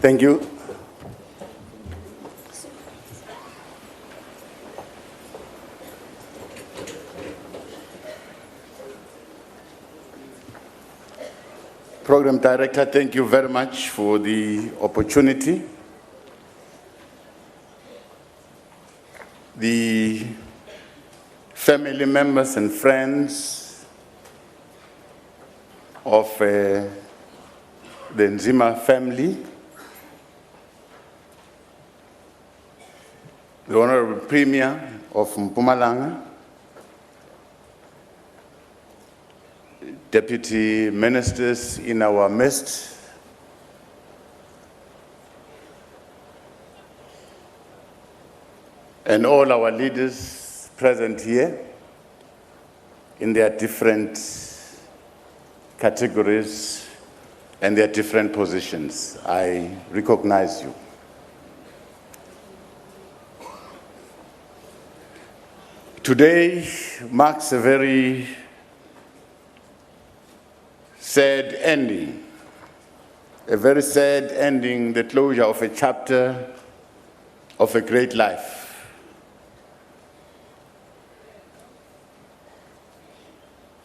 Thank you. Program Director, thank you very much for the opportunity. The family members and friends of the Nzima family, the Honorable Premier of Mpumalanga, Deputy Ministers in our midst, and all our leaders present here in their different categories and their different positions. I recognize you. Today marks a very sad ending, the closure of a chapter of a great life.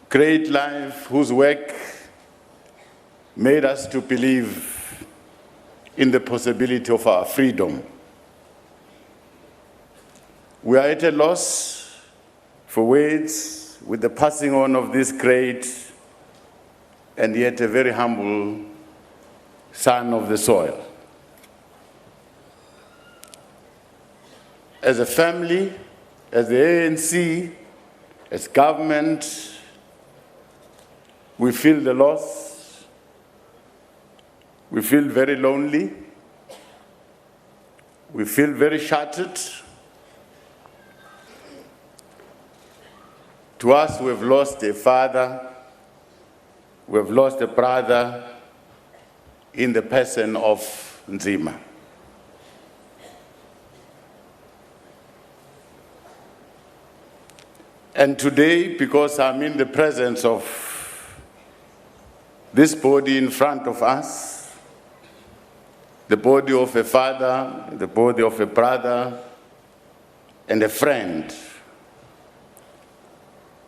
Great life whose work made us to believe in the possibility of our freedom. We are at a loss for words with the passing on of this great and yet a very humble son of the soil. As a family, as the ANC, as government, we feel the loss. We feel very lonely. We feel very shattered. To us, we have lost a father. We have lost a brother in the person of Nzima. And today, because I'm in the presence of this body in front of us, the body of a father, the body of a brother, and a friend,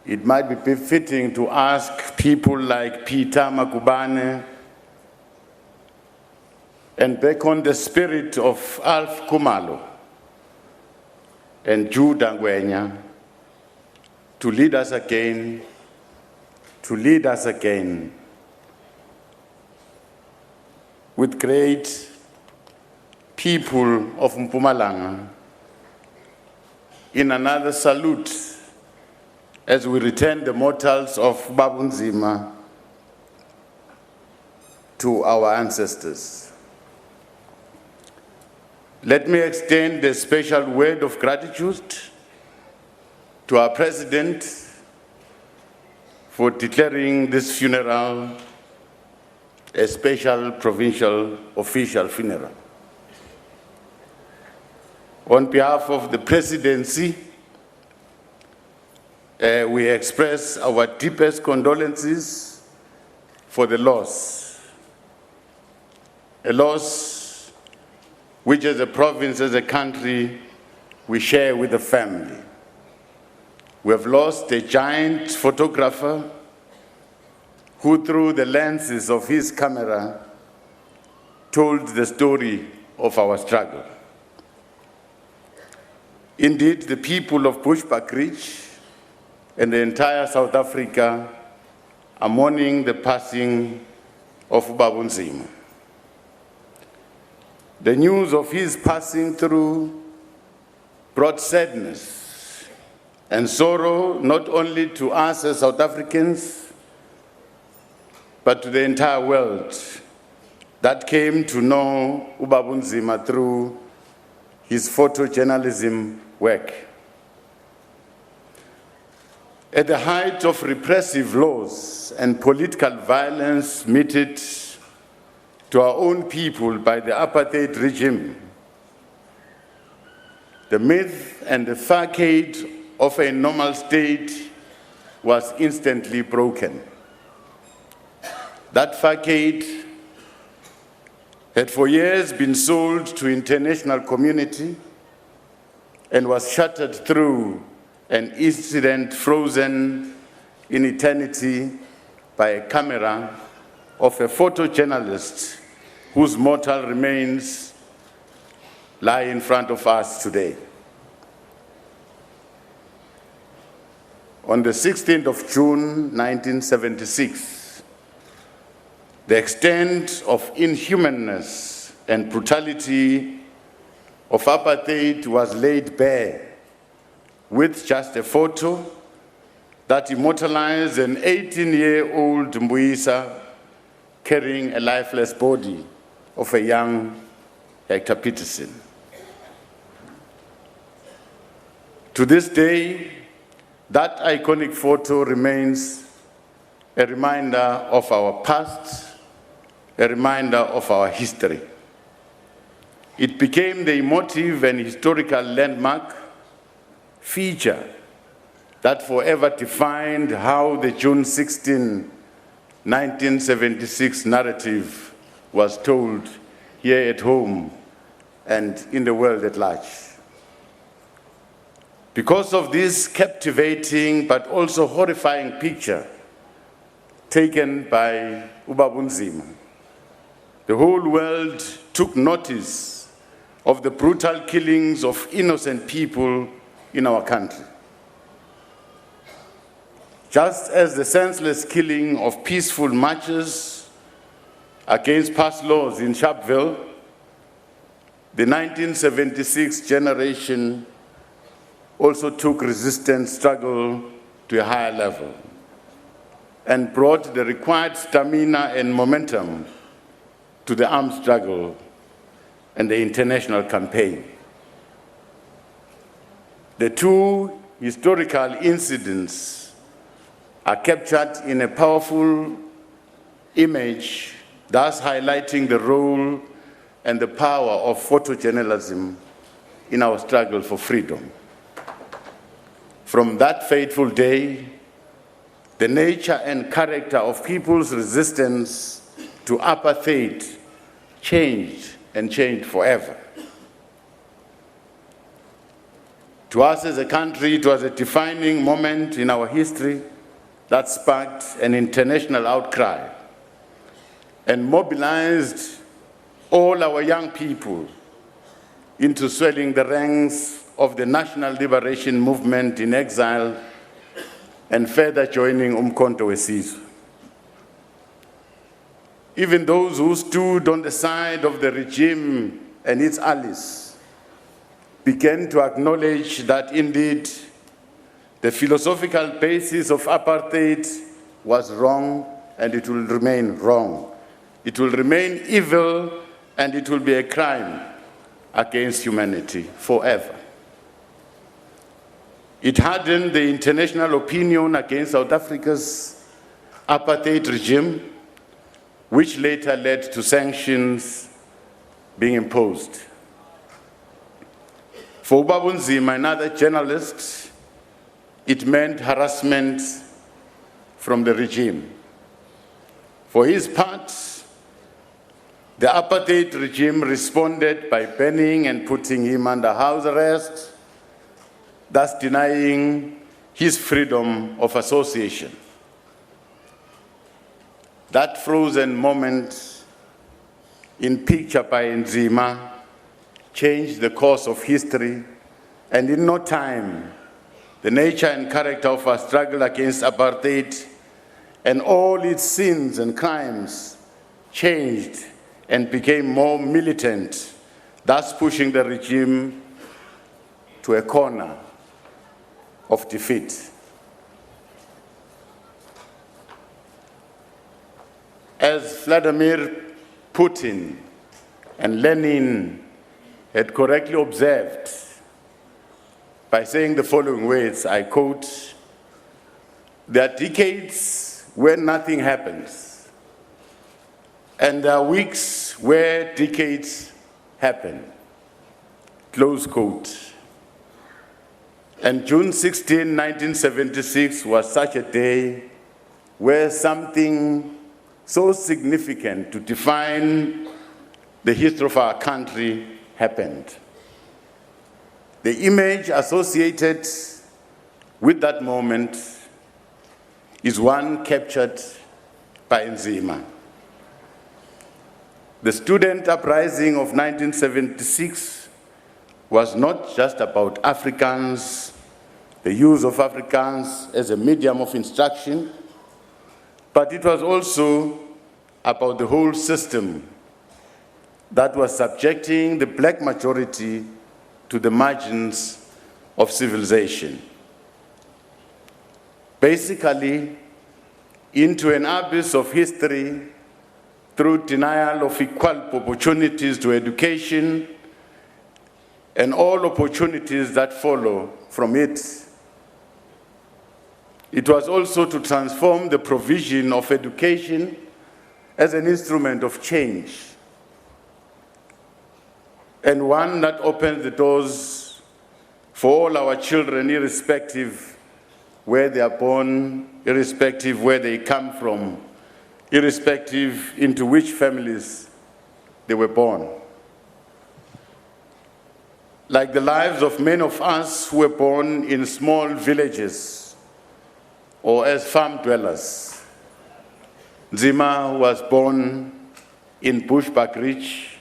it might be befitting to ask people like Peter Makubane and beckon the spirit of Alf Kumalo and Jude Angwenya to lead us again, with great people of Mpumalanga in another salute as we return the mortals of Babu Nzima to our ancestors. Let me extend a special word of gratitude to our President for declaring this funeral a special provincial official funeral. On behalf of the Presidency, we express our deepest condolences for the loss. A loss which as a province, as a country, we share with the family. We have lost a giant photographer who, through the lenses of his camera, told the story of our struggle. Indeed, the people of Bushbuck Ridge and the entire South Africa are mourning the passing of Babu Nzima. The news of his passing through brought sadness and sorrow not only to us as South Africans, but to the entire world that came to know Babu Nzima through his photojournalism work. At the height of repressive laws and political violence meted to our own people by the apartheid regime, the myth and the facade of a normal state was instantly broken. That facade had for years been sold to international community and was shuttered through an incident frozen in eternity by a camera of a photojournalist whose mortal remains lie in front of us today. On the 16th of June, 1976, the extent of inhumanness and brutality of apartheid was laid bare with just a photo that immortalized an 18-year-old Mbuyisa carrying a lifeless body of a young Hector Peterson. To this day, that iconic photo remains a reminder of our past, a reminder of our history. It became the emotive and historical landmark feature that forever defined how the June 16, 1976 narrative was told here at home and in the world at large. Because of this captivating but also horrifying picture taken by Ubabunzima, the whole world took notice of the brutal killings of innocent people in our country. Just as the senseless killing of peaceful marchers against past laws in Sharpeville, the 1976 generation also took resistance struggle to a higher level and brought the required stamina and momentum to the armed struggle and the international campaign. The two historical incidents are captured in a powerful image, thus highlighting the role and the power of photojournalism in our struggle for freedom. From that fateful day, the nature and character of people's resistance to apartheid changed and changed forever. To us as a country, it was a defining moment in our history that sparked an international outcry and mobilized all our young people into swelling the ranks of the National Liberation Movement in exile and further joining Umkhonto weSizwe. Even those who stood on the side of the regime and its allies began to acknowledge that indeed the philosophical basis of apartheid was wrong and it will remain wrong. It will remain evil and it will be a crime against humanity forever. It hardened the international opinion against South Africa's apartheid regime, which later led to sanctions being imposed. For Ubabunzima, another journalist, it meant harassment from the regime. For his part, the apartheid regime responded by banning and putting him under house arrest, thus denying his freedom of association. That frozen moment in picture by Nzima changed the course of history, and in no time, the nature and character of our struggle against apartheid and all its sins and crimes changed and became more militant, thus pushing the regime to a corner of defeat. As Vladimir Putin and Lenin had correctly observed by saying the following words, I quote, "There are decades where nothing happens, and there are weeks where decades happen," close quote. And June 16, 1976 was such a day where something so significant to define the history of our country happened. The image associated with that moment is one captured by Nzima. The student uprising of 1976 was not just about Afrikaans, the use of Afrikaans as a medium of instruction, but it was also about the whole system that was subjecting the black majority to the margins of civilization. Basically, into an abyss of history through denial of equal opportunities to education and all opportunities that follow from it. It was also to transform the provision of education as an instrument of change, and one that opens the doors for all our children, irrespective where they are born, irrespective where they come from, irrespective into which families they were born. Like the lives of many of us who were born in small villages or as farm dwellers, Nzima was born in Bushbuck Ridge,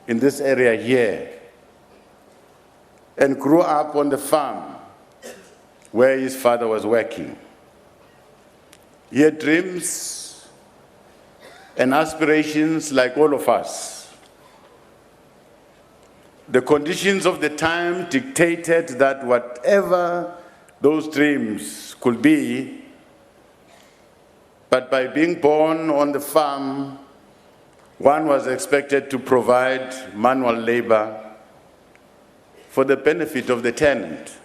in this area here, and grew up on the farm where his father was working. He had dreams and aspirations like all of us. The conditions of the time dictated that whatever those dreams could be, but by being born on the farm, one was expected to provide manual labor for the benefit of the tenant.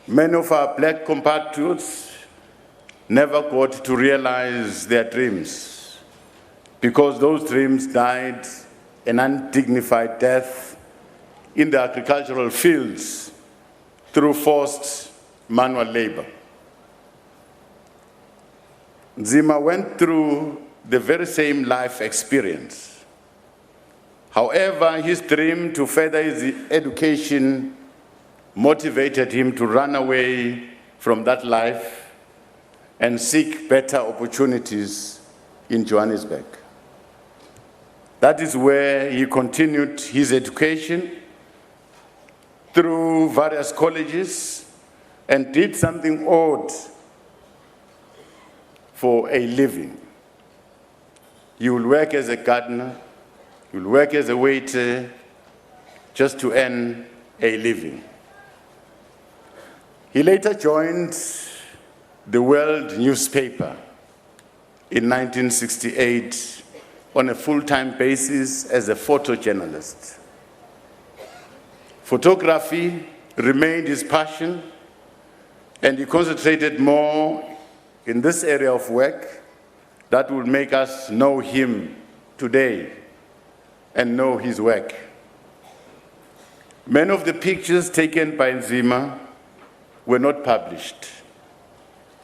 Many of our black compatriots never got to realize their dreams because those dreams died an undignified death in the agricultural fields through forced manual labor. Nzima went through the very same life experience. However, his dream to further his education motivated him to run away from that life and seek better opportunities in Johannesburg. That is where he continued his education through various colleges and did something odd for a living. You will work as a gardener, you will work as a waiter, just to earn a living. He later joined the World newspaper in 1968 on a full-time basis as a photojournalist. Photography remained his passion, and he concentrated more in this area of work that will make us know him today and know his work. Many of the pictures taken by Nzima were not published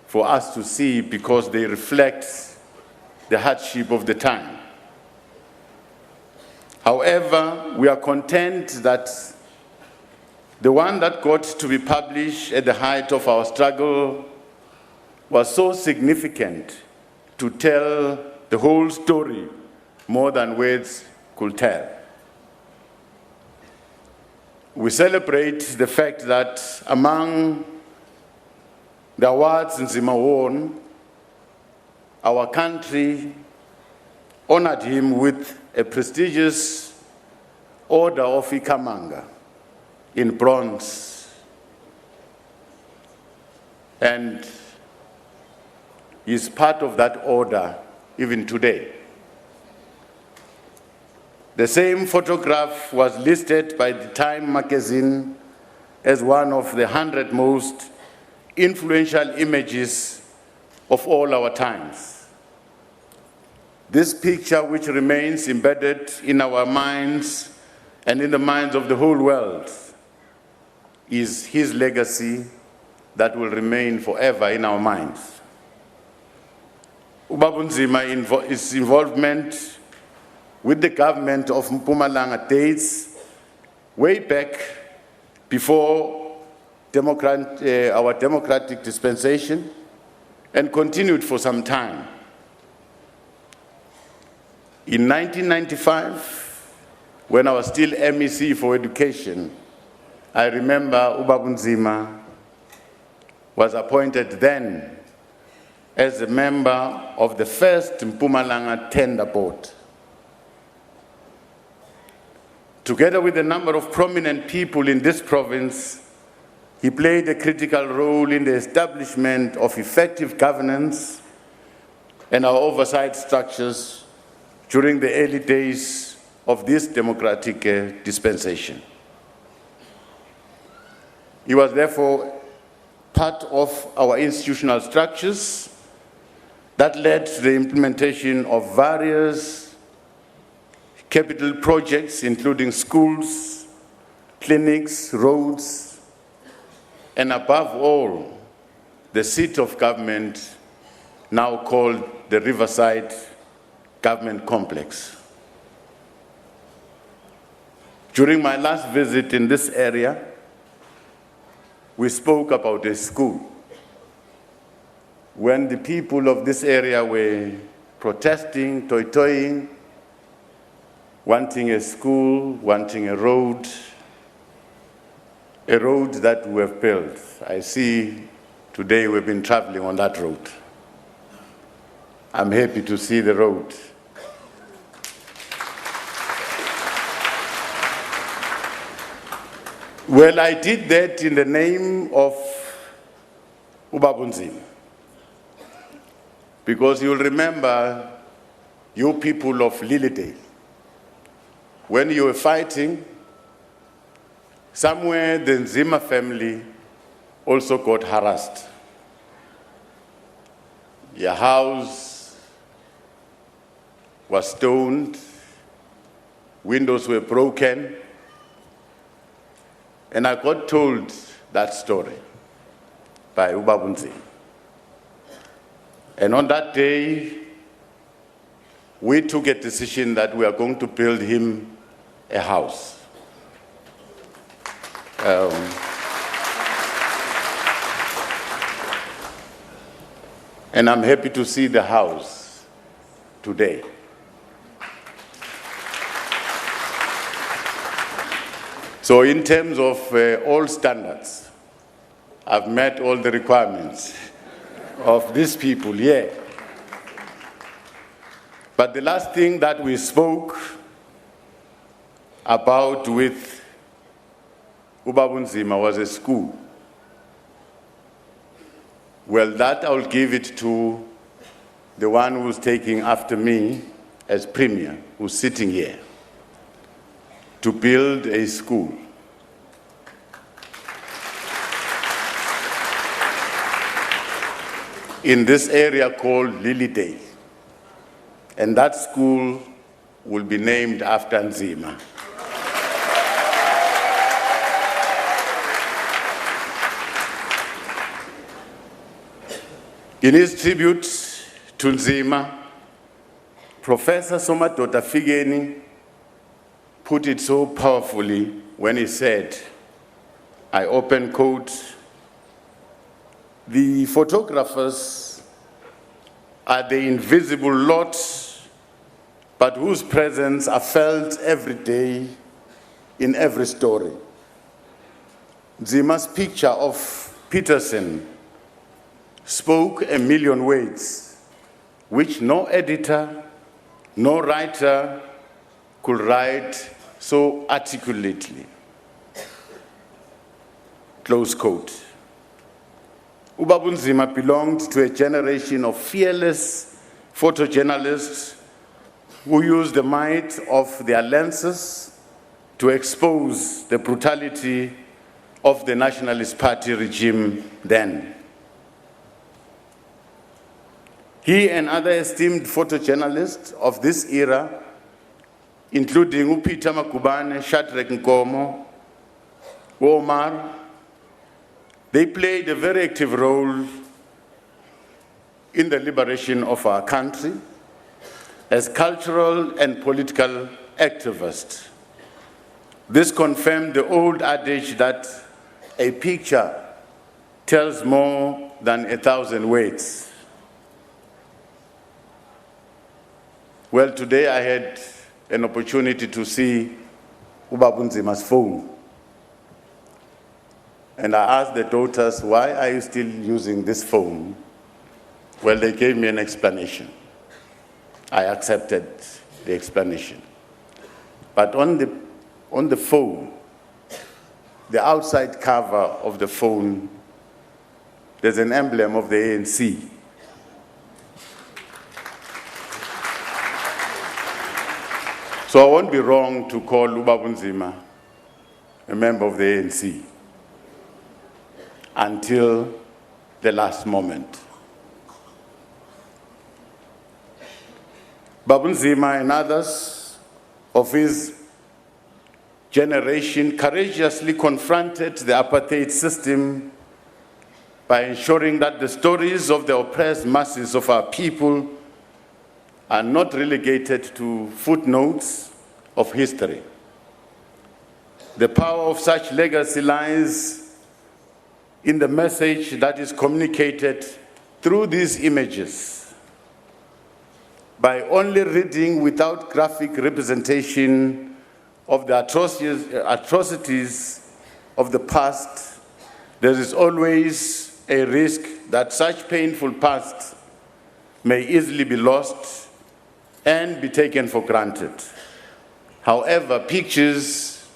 for us to see because they reflect the hardship of the time. However, we are content that the one that got to be published at the height of our struggle was so significant to tell the whole story more than words could tell. We celebrate the fact that among the awards Nzima won, our country honored him with a prestigious Order of Ikamanga in bronze. And he's part of that order even today. The same photograph was listed by the Time magazine as one of the 100 most influential images of all our times. This picture, which remains embedded in our minds and in the minds of the whole world, is his legacy that will remain forever in our minds. Ubaba Nzima, his involvement with the government of Mpumalanga dates way back before our democratic dispensation and continued for some time. In 1995, when I was still MEC for Education, I remember Ubaba Nzima was appointed then as a member of the first Mpumalanga Tender Board. Together with a number of prominent people in this province, he played a critical role in the establishment of effective governance and our oversight structures during the early days of this democratic dispensation. He was therefore part of our institutional structures that led to the implementation of various capital projects, including schools, clinics, roads, and above all, the seat of government, now called the Riverside Government Complex. During my last visit in this area, we spoke about a school. When the people of this area were protesting, toy-toying, wanting a school, wanting a road that we have built. I see today we've been traveling on that road. I'm happy to see the road. Well, I did that in the name of Ubaba Nzima. Because you'll remember, you people of Lilydale, when you were fighting, somewhere the Nzima family also got harassed. Your house was stoned, windows were broken, and I got told that story by Ubaba Nzima. And on that day, we took a decision that we are going to build him a house. And I'm happy to see the house today. So in terms of all standards, I've met all the requirements of these people here. But the last thing that we spoke about with Ubaba Nzima was a school. Well, that I'll give it to the one who's taking after me as Premier, who's sitting here, to build a school. In this area called Lilydale. And that school will be named after Nzima. In his tribute to Nzima, Professor Somadoda Figeni put it so powerfully when he said, I open quote, "The photographers are the invisible lot, but whose presence are felt every day in every story. Nzima's picture of Peterson spoke a million words, which no editor, no writer could write so articulately." Close quote. Ubaba Nzima belonged to a generation of fearless photojournalists who used the might of their lenses to expose the brutality of the Nationalist Party regime then. He and other esteemed photojournalists of this era, including Peter Makubane, Shadrack Nkomo, Omar, they played a very active role in the liberation of our country, as cultural and political activist. This confirmed the old adage that a picture tells more than 1,000 words. Well, today I had an opportunity to see Ubabunzima's phone. And I asked the daughters, why are you still using this phone? Well, they gave me an explanation. I accepted the explanation. But on the phone, the outside cover of the phone, there's an emblem of the ANC. So I won't be wrong to call Ubabunzima a member of the ANC until the last moment. Babunzima and others of his generation courageously confronted the apartheid system by ensuring that the stories of the oppressed masses of our people are not relegated to footnotes of history. The power of such legacy lies in the message that is communicated through these images. By only reading without graphic representation of the atrocities of the past, there is always a risk that such painful past may easily be lost and be taken for granted. However, pictures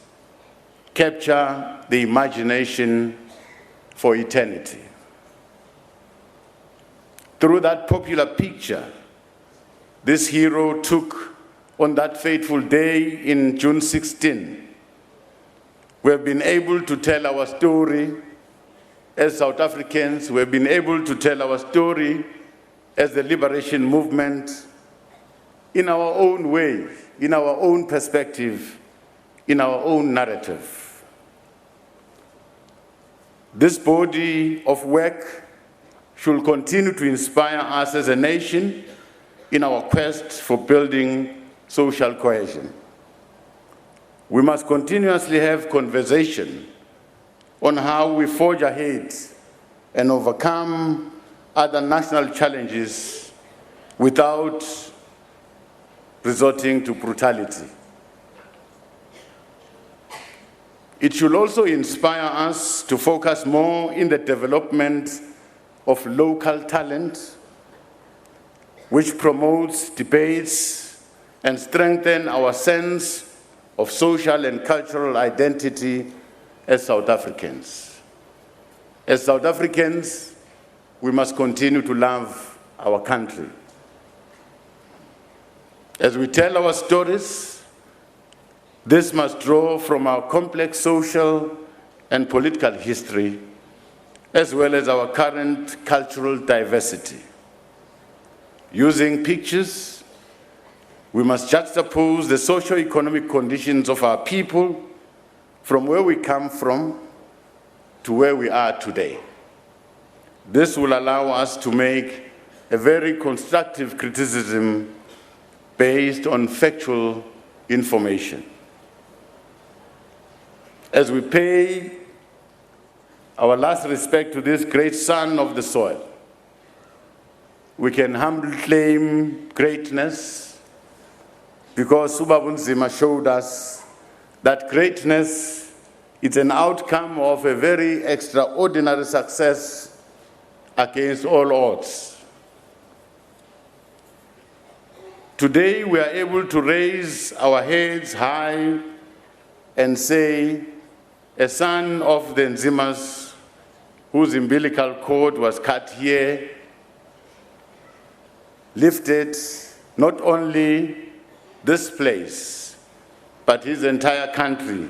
capture the imagination for eternity. Through that popular picture, this hero took on that fateful day in June 16. We have been able to tell our story as South Africans. We have been able to tell our story as the liberation movement in our own way, in our own perspective, in our own narrative. This body of work should continue to inspire us as a nation in our quest for building social cohesion. We must continuously have conversation on how we forge ahead and overcome other national challenges without resorting to brutality. It should also inspire us to focus more in the development of local talent, which promotes debates and strengthens our sense of social and cultural identity as South Africans. As South Africans, we must continue to love our country. As we tell our stories, this must draw from our complex social and political history, as well as our current cultural diversity. Using pictures, we must juxtapose the socio-economic conditions of our people from where we come from to where we are today. This will allow us to make a very constructive criticism based on factual information. As we pay our last respect to this great son of the soil, we can humbly claim greatness because Ubabunzima showed us that greatness is an outcome of a very extraordinary success against all odds. Today, we are able to raise our heads high and say, a son of the Nzimas, whose umbilical cord was cut here, lifted not only this place, but his entire country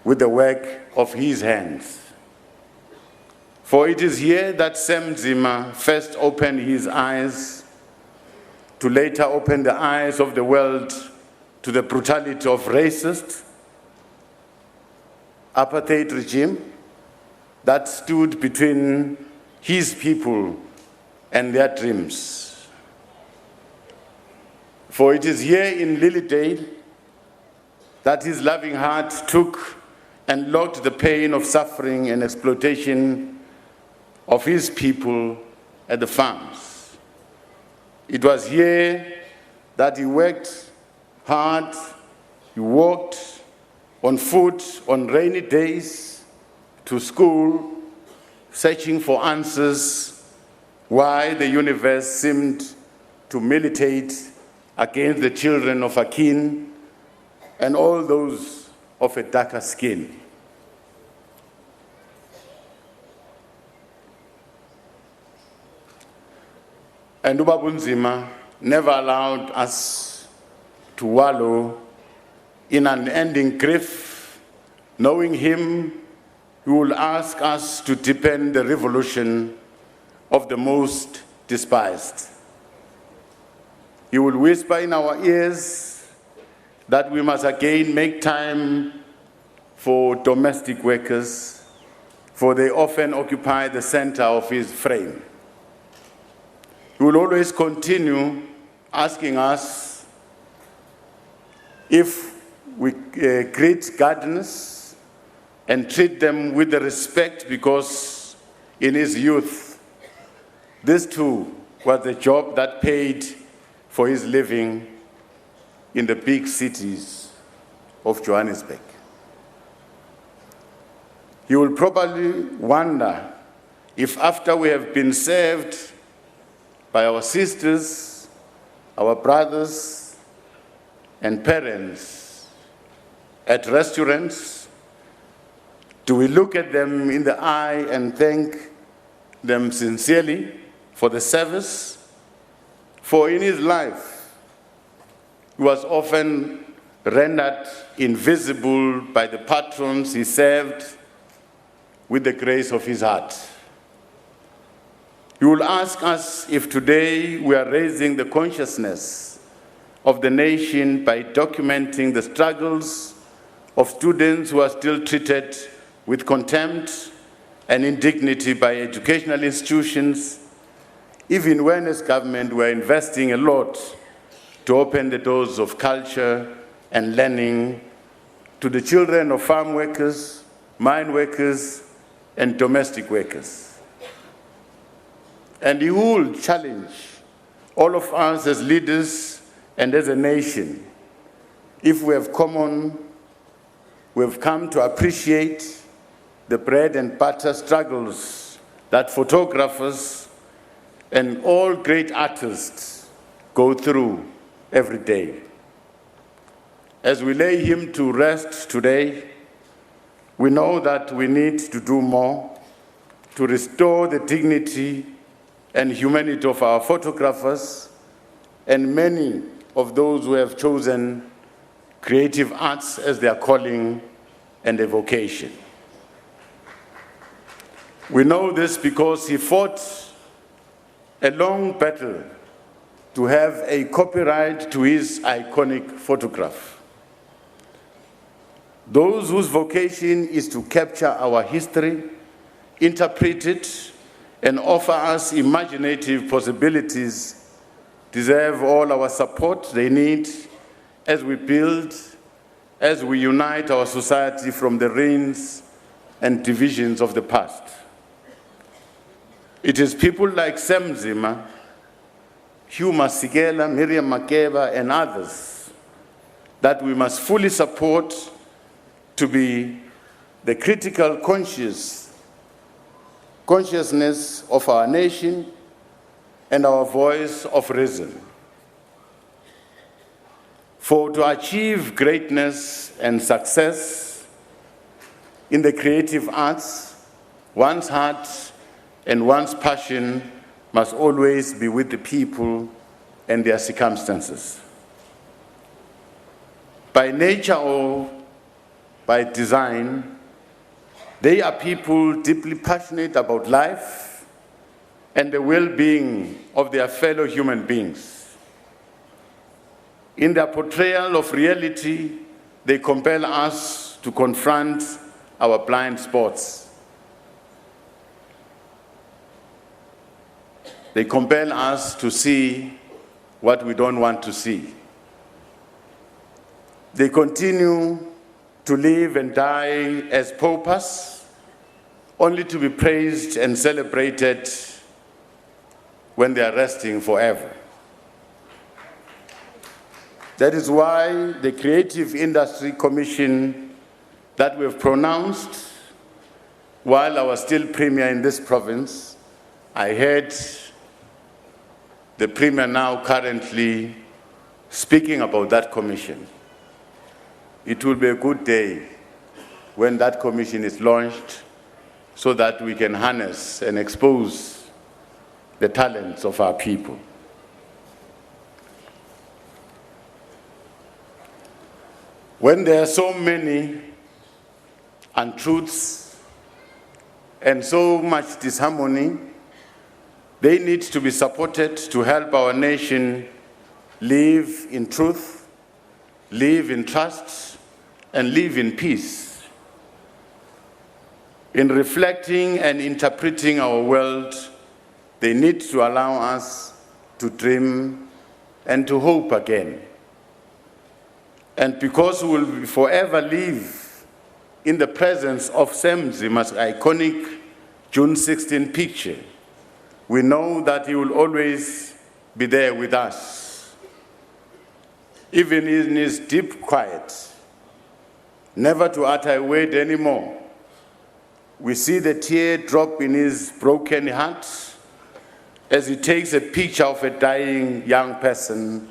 with the work of his hands. For it is here that Sam Nzia first opened his eyes to later open the eyes of the world to the brutality of racist apartheid regime that stood between his people and their dreams. For it is here in Lilydale that his loving heart took and locked the pain of suffering and exploitation of his people at the farms. It was here that he worked hard, he walked on foot on rainy days to school, searching for answers why the universe seemed to militate against the children of Akin and all those of a darker skin. And Ubaba Nzima never allowed us to wallow in unending grief, knowing him, he will ask us to deepen the revolution of the most despised. He will whisper in our ears that we must again make time for domestic workers, for they often occupy the center of his frame. He will always continue asking us if we greet gardeners and treat them with the respect, because in his youth, this too was the job that paid for his living in the big cities of Johannesburg. He will probably wonder if after we have been served by our sisters, our brothers, and parents at restaurants, do we look at them in the eye and thank them sincerely for the service? For in his life, he was often rendered invisible by the patrons he served with the grace of his heart. He will ask us if today we are raising the consciousness of the nation by documenting the struggles of students who are still treated with contempt and indignity by educational institutions, even when as government we are investing a lot to open the doors of culture and learning to the children of farm workers, mine workers, and domestic workers. And he will challenge all of us as leaders and as a nation, if we have come to appreciate the bread and butter struggles that photographers and all great artists go through every day. As we lay him to rest today, we know that we need to do more to restore the dignity and humanity of our photographers and many of those who have chosen creative arts as their calling and a vocation. We know this because he fought a long battle to have a copyright to his iconic photograph. Those whose vocation is to capture our history, interpret it, and offer us imaginative possibilities deserve all our support they need as we build, as we unite our society from the reins and divisions of the past. It is people like Sam Nzia, Hugh Masekela, Miriam Makeba, and others that we must fully support to be the critical consciousness of our nation and our voice of reason. For to achieve greatness and success in the creative arts, one's heart and one's passion must always be with the people and their circumstances. By nature or by design, they are people deeply passionate about life and the well-being of their fellow human beings. In their portrayal of reality, they compel us to confront our blind spots. They compel us to see what we don't want to see. They continue to live and die as paupers, only to be praised and celebrated when they are resting forever. That is why the Creative Industry Commission that we've pronounced while I was still Premier in this province, I heard the Premier now currently speaking about that commission. It will be a good day when that commission is launched so that we can harness and expose the talents of our people. When there are so many untruths and so much disharmony, they need to be supported to help our nation live in truth, live in trust, and live in peace. In reflecting and interpreting our world, they need to allow us to dream and to hope again. And because we will forever live in the presence of Sam Nzia's iconic June 16 picture, we know that he will always be there with us. Even in his deep quiet, never to utter a word anymore, we see the tear drop in his broken heart as he takes a picture of a dying young person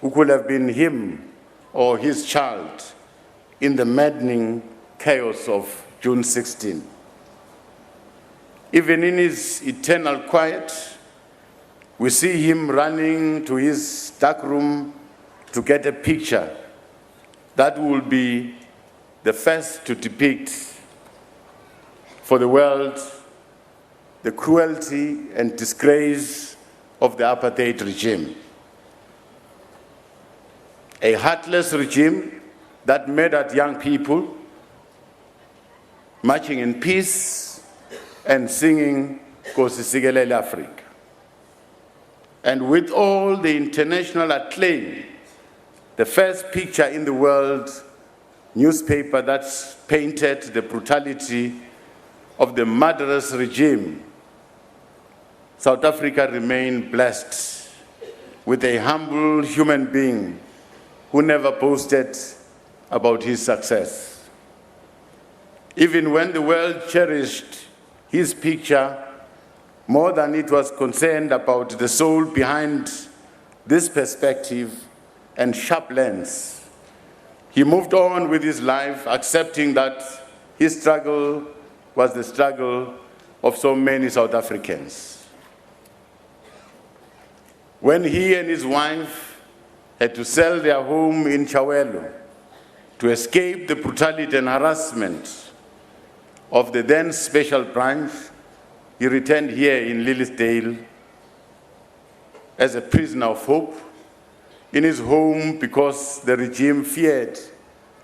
who could have been him or his child in the maddening chaos of June 16. Even in his eternal quiet, we see him running to his dark room to get a picture that will be the first to depict for the world the cruelty and disgrace of the apartheid regime. A heartless regime that murdered young people, marching in peace and singing Nkosi Sikelel' Africa. And with all the international acclaim, the first picture in the world newspaper that's painted the brutality of the murderous regime, South Africa remained blessed with a humble human being who never boasted about his success. Even when the world cherished his picture more than it was concerned about the soul behind this perspective and sharp lens, he moved on with his life, accepting that his struggle was the struggle of so many South Africans. When he and his wife had to sell their home in Chawelo to escape the brutality and harassment of the then special branch, he returned here in Lillisdale as a prisoner of hope in his home because the regime feared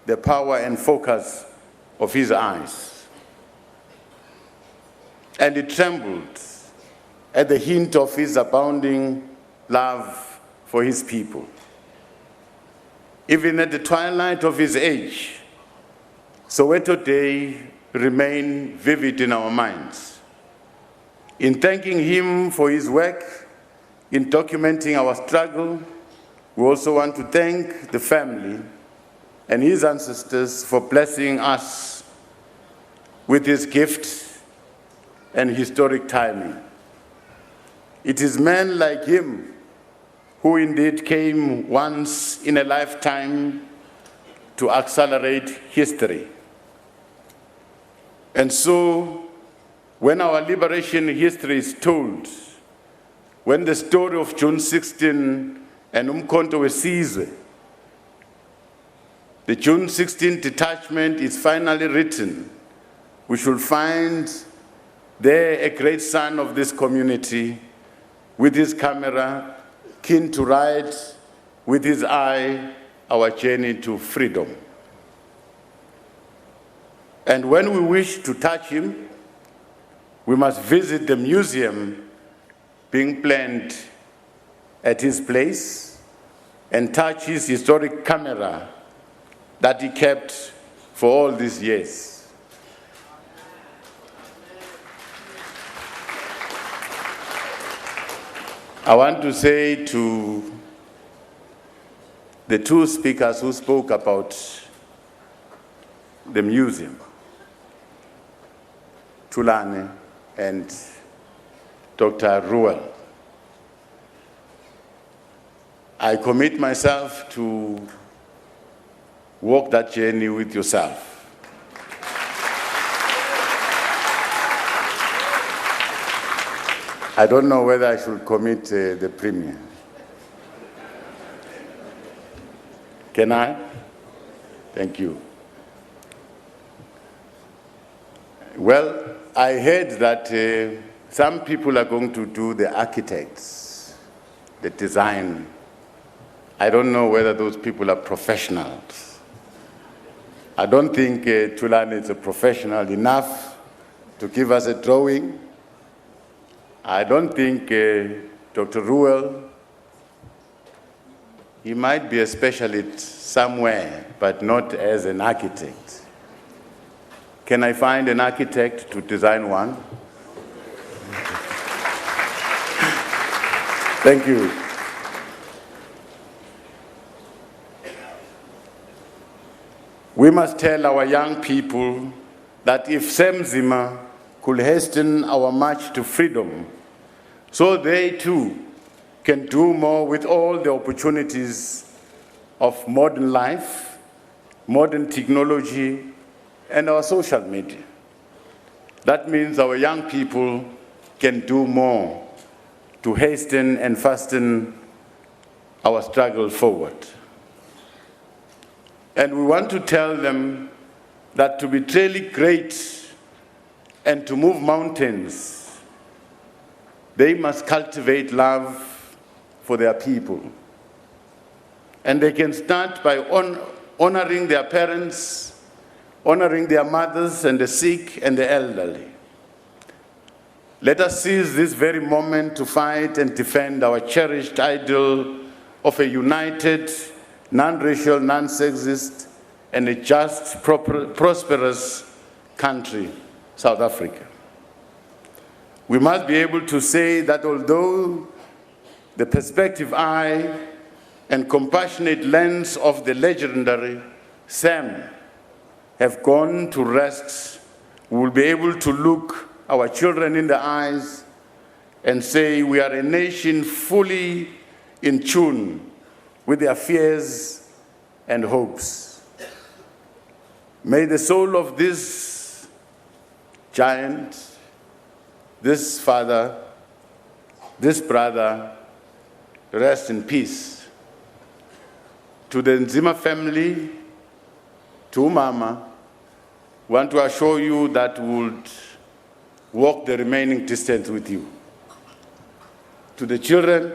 the power and focus of his eyes. And he trembled at the hint of his abounding love for his people. Even at the twilight of his age, Soweto Day remained vivid in our minds. In thanking him for his work in documenting our struggle, we also want to thank the family and his ancestors for blessing us with his gift and historic timing. It is men like him who indeed came once in a lifetime to accelerate history. And so, when our liberation history is told, when the story of June 16 and Umkhonto weSizwe, the June 16 detachment is finally written, we should find there a great son of this community with his camera, keen to write with his eye our journey to freedom. And when we wish to touch him, we must visit the museum being planned at his place and touch his historic camera that he kept for all these years. I want to say to the two speakers who spoke about the museum, Thulane and Dr. Ruel, I commit myself to walk that journey with yourself. I don't know whether I should commit the Premier. Can I? Thank you. Well, I heard that some people are going to do the architects, the design. I don't know whether those people are professionals. I don't think Thulane is a professional enough to give us a drawing. I don't think Dr. Ruel, he might be a specialist somewhere, but not as an architect. Can I find an architect to design one? Thank you. We must tell our young people that if Sam Nzia could hasten our march to freedom, so they too can do more with all the opportunities of modern life, modern technology, and our social media. That means our young people can do more to hasten and fasten our struggle forward. And we want to tell them that to be truly great and to move mountains, they must cultivate love for their people. And they can start by honoring their parents, honoring their mothers and the sick and the elderly. Let us seize this very moment to fight and defend our cherished ideal of a united, non-racial, non-sexist, and a just, prosperous country, South Africa. We must be able to say that although the perspective eye and compassionate lens of the legendary Sam have gone to rest, we will be able to look our children in the eyes and say we are a nation fully in tune with their fears and hopes. May the soul of this giant, this father, this brother, rest in peace. To the Nzima family, to Mama, want to assure you that we would walk the remaining distance with you. To the children,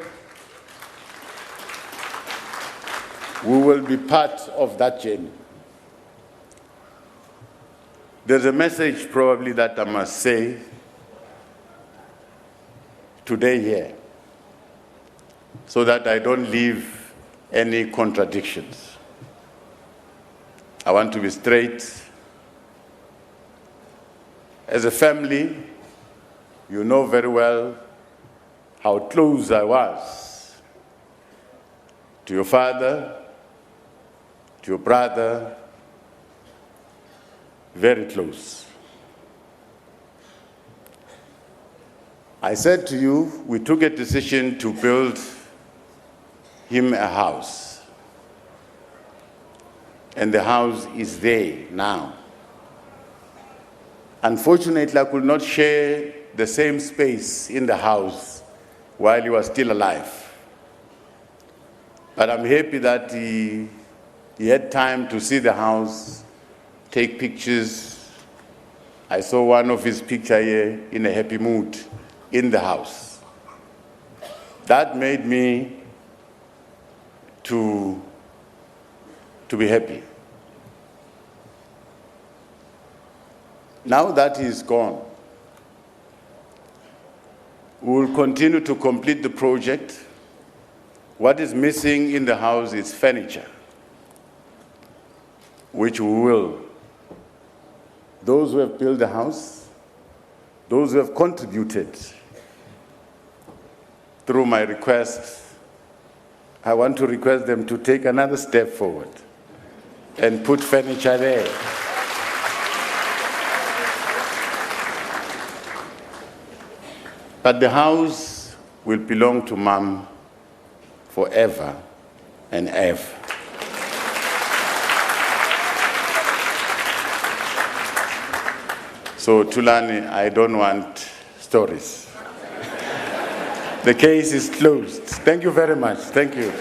we will be part of that journey. There's a message probably that I must say today here, so that I don't leave any contradictions. I want to be straight. As a family, you know very well how close I was to your father, to your brother, very close. I said to you, we took a decision to build him a house. And the house is there now. Unfortunately, I could not share the same space in the house while he was still alive. But I'm happy that he had time to see the house, take pictures. I saw one of his pictures here in a happy mood in the house. That made me to be happy. Now that he is gone, we will continue to complete the project. What is missing in the house is furniture. which we will. Those who have built the house, those who have contributed through my request, I want to request them to take another step forward and put furniture there. But the house will belong to Mom forever and ever. So, Thulani, I don't want stories. The case is closed. Thank you very much. Thank you.